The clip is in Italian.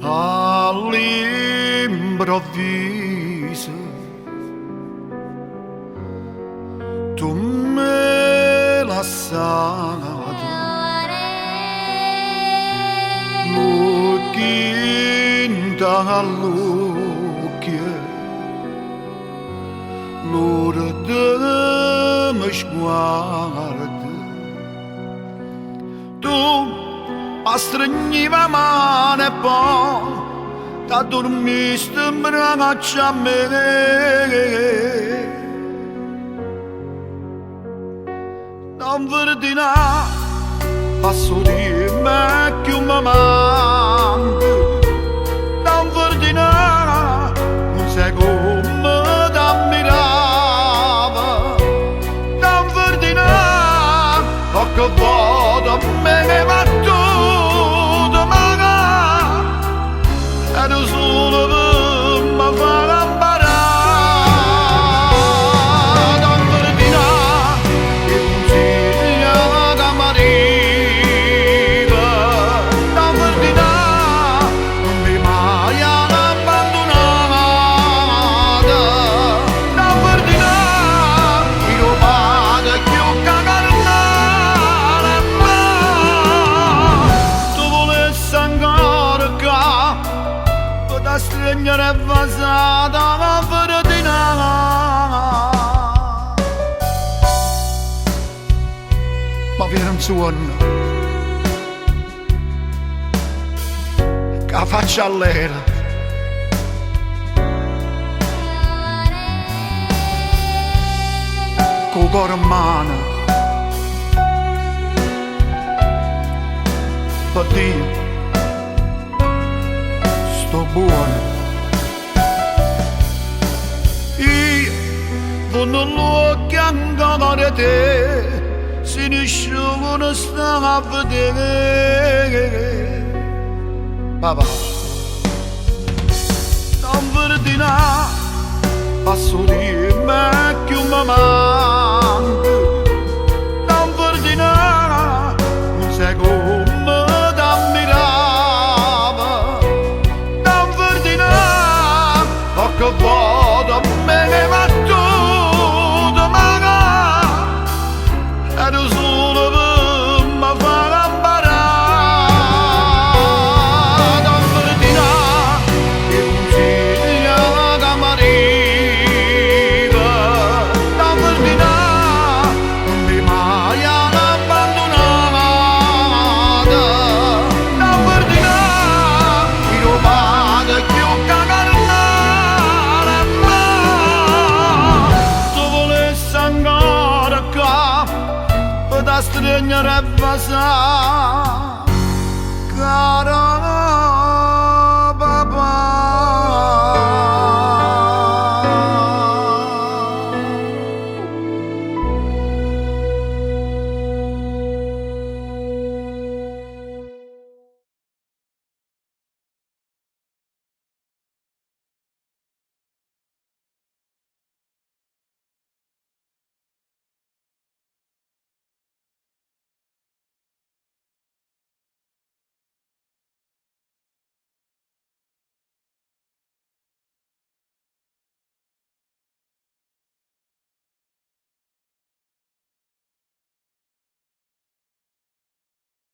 All'improvviso tu me l'hai lasciato, lucchino all'occhio, l'ora di me sguardo, tu mi stringi la mano e poi da dormiste in braccia a me. Non verdina passo di me che mi manca, non verdina non sai come t'ammirava, non verdina poche volte me ne va tu. Era solo per me fare imparare, non verdina che consiglia che mi arriva, non verdina non mi mai abbandonata, non verdina io vado più cagare, tu volessi ancora qua da stringere basata la verdina. Ma viene un suono che faccia all'era, col cuore in mano, per Dio sto buono. Io non lo chiamare te, se nessuno sta a vedere. Papà, non verdina passo di me che mi manca, non verdina non sai come t'ammirava, non verdina poche volte me ne va tu. Era solo per me fare imparare, non verdina che consiglia che mi arriva, non verdina non mi mai abbandonata, non verdina io vado più cagare, tu volessi ancora qua da stringere e basare, caro